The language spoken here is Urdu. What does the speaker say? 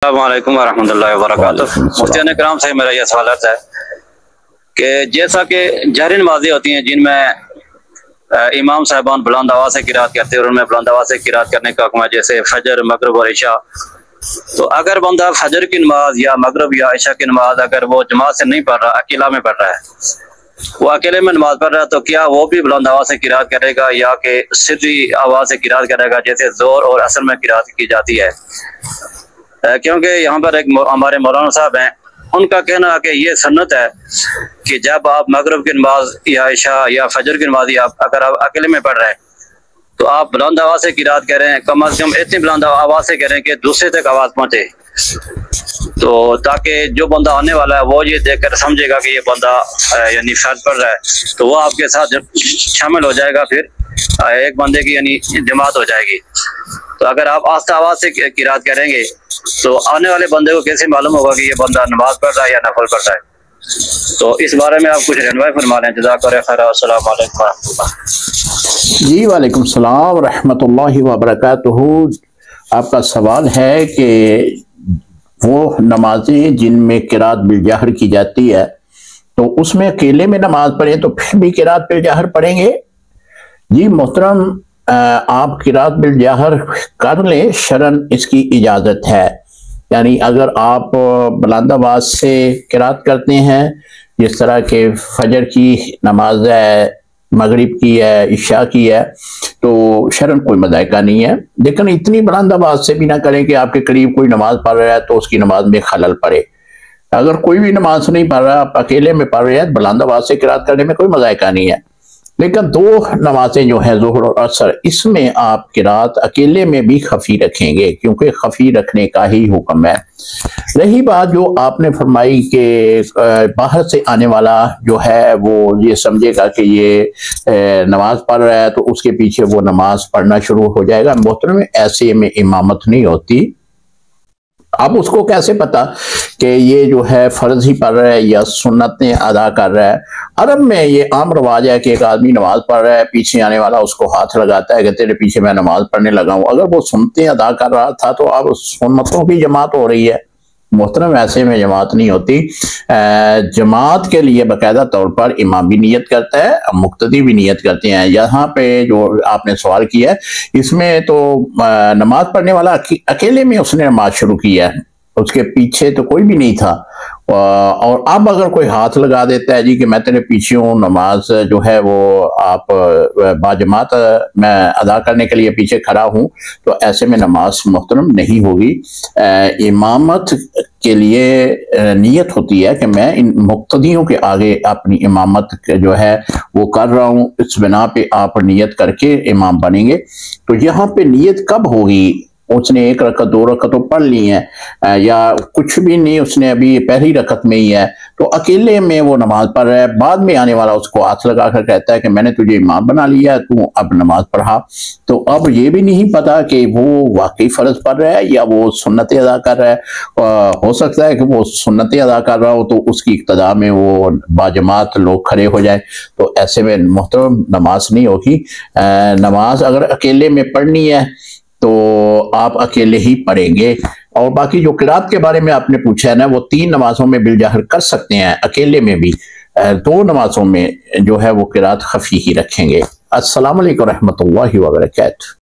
السلام علیکم ورحمۃ اللہ وبرکاتہ۔ مفتیان کرام سے میرا یہ سوال ہے کہ جیسا کہ جہری نمازیں ہوتی ہیں جن میں امام صاحبان بلند آواز سے قرات کرتے ہیں اور ان میں بلند آواز سے قرات کرنے کا حکم ہے، جیسے فجر، مغرب اور عشاء۔ تو اگر بندہ فجر کی نماز یا مغرب یا عشاء کی نماز اگر وہ جماعت سے نہیں پڑھ رہا، اکیلا میں پڑھ رہا ہے، وہ اکیلے میں نماز پڑھ رہا ہے، تو کیا وہ بھی بلند آواز سے قرات کرے گا یا کہ سری آواز سے قرات کرے گا جیسے زور اور اثر میں قرات کی جاتی ہے؟ کیونکہ یہاں پر ایک ہمارے مولانا صاحب ہیں، ان کا کہنا ہے کہ یہ سنت ہے کہ جب آپ مغرب کی نماز یا عشاء یا فجر کی نماز اگر آپ اکیلے میں پڑھ رہے ہیں تو آپ بلند آواز سے قرات کریں، کم از کم اتنی بلند آواز سے کریں کہ دوسرے تک آواز پہنچے، تو تاکہ جو بندہ آنے والا ہے وہ یہ دیکھ کر سمجھے گا کہ یہ بندہ یعنی فرض پڑھ رہا ہے، تو وہ آپ کے ساتھ شامل ہو جائے گا، پھر ایک بندے کی یعنی جماعت ہو جائے گی۔ تو اگر آپ آہستہ آواز سے قرات کریں گے تو آنے والے بندے کو کیسے معلوم ہوگا کہ یہ بندہ نماز پڑھ رہا ہے یا نفل پڑھ رہا ہے؟ تو اس بارے میں آپ کچھ رہنمائی فرما لیں، جزاک اللہ خیر۔ السلام علیکم ورحمۃ اللہ۔ جی وعلیکم السلام ورحمۃ اللہ وبرکاتہ۔ آپ کا سوال ہے کہ وہ نمازیں جن میں قرات بالجہر کی جاتی ہے تو اس میں اکیلے میں نماز پڑھیں تو پھر بھی قرات بالجہر پڑھیں گے؟ جی محترم، آپ قرات بالجہر کر لیں، شرعاً اس کی اجازت ہے۔ یعنی اگر آپ بلند آواز سے قرات کرتے ہیں جس طرح کہ فجر کی نماز ہے، مغرب کی ہے، عشاء کی ہے، تو شرعاً کوئی مذائقہ نہیں ہے، لیکن اتنی بلند آواز سے بھی نہ کریں کہ آپ کے قریب کوئی نماز پڑھ رہا ہے تو اس کی نماز میں خلل پڑے۔ اگر کوئی بھی نماز نہیں پڑھ رہا، آپ اکیلے میں پڑھ رہے ہیں، بلند آواز سے قرات کرنے میں کوئی مذائقہ نہیں ہے۔ لیکن دو نمازیں جو ہیں ظہر اور عصر، اس میں آپ قرات اکیلے میں بھی خفی رکھیں گے کیونکہ خفی رکھنے کا ہی حکم ہے۔ رہی بات جو آپ نے فرمائی کہ باہر سے آنے والا جو ہے وہ یہ سمجھے گا کہ یہ نماز پڑھ رہا ہے تو اس کے پیچھے وہ نماز پڑھنا شروع ہو جائے گا، محترم ایسے میں امامت نہیں ہوتی۔ اب اس کو کیسے پتا کہ یہ جو ہے فرض ہی پڑھ رہا ہے یا سنتیں ادا کر رہا ہے؟ عرب میں یہ عام رواج ہے کہ ایک آدمی نماز پڑھ رہا ہے، پیچھے آنے والا اس کو ہاتھ لگاتا ہے کہ تیرے پیچھے میں نماز پڑھنے لگا ہوں۔ اگر وہ سنتیں ادا کر رہا تھا تو اب سنتوں کی جماعت ہو رہی ہے، محترم ایسے میں جماعت نہیں ہوتی۔ جماعت کے لیے باقاعدہ طور پر امام بھی نیت کرتا ہے، مقتدی بھی نیت کرتے ہیں۔ یہاں پہ جو آپ نے سوال کیا ہے اس میں تو نماز پڑھنے والا اکیلے میں اس نے نماز شروع کی ہے، اس کے پیچھے تو کوئی بھی نہیں تھا، اور اب اگر کوئی ہاتھ لگا دیتا ہے جی کہ میں تیرے پیچھے ہوں، نماز جو ہے وہ آپ باجماعت میں ادا کرنے کے لیے پیچھے کھڑا ہوں، تو ایسے میں نماز محترم نہیں ہوگی۔ امامت کے لیے نیت ہوتی ہے کہ میں ان مقتدیوں کے آگے اپنی امامت جو ہے وہ کر رہا ہوں، اس بنا پہ آپ نیت کر کے امام بنیں گے۔ تو یہاں پہ نیت کب ہوگی؟ اس نے ایک رکعت دو رکعت تو پڑھ لی ہیں، یا کچھ بھی نہیں، اس نے ابھی پہلی رکعت میں ہی ہے تو اکیلے میں وہ نماز پڑھ رہا ہے، بعد میں آنے والا اس کو ہاتھ لگا کر کہتا ہے کہ میں نے تجھے امام بنا لیا ہے، تو اب نماز پڑھا، تو اب یہ بھی نہیں پتا کہ وہ واقعی فرض پڑھ رہا ہے یا وہ سنتیں ادا کر رہا ہے۔ ہو سکتا ہے کہ وہ سنتیں ادا کر رہا ہو تو اس کی اقتداء میں وہ باجماعت لوگ کھڑے ہو جائیں، تو ایسے میں محترم نماز نہیں ہوگی۔ نماز اگر اکیلے میں پڑھنی ہے تو آپ اکیلے ہی پڑھیں گے۔ اور باقی جو قرات کے بارے میں آپ نے پوچھا ہے نا، وہ 3 نمازوں میں بالجہر کر سکتے ہیں اکیلے میں بھی، 2 نمازوں میں جو ہے وہ قرات خفی ہی رکھیں گے۔ السلام علیکم ورحمۃ اللہ وبرکاتہ۔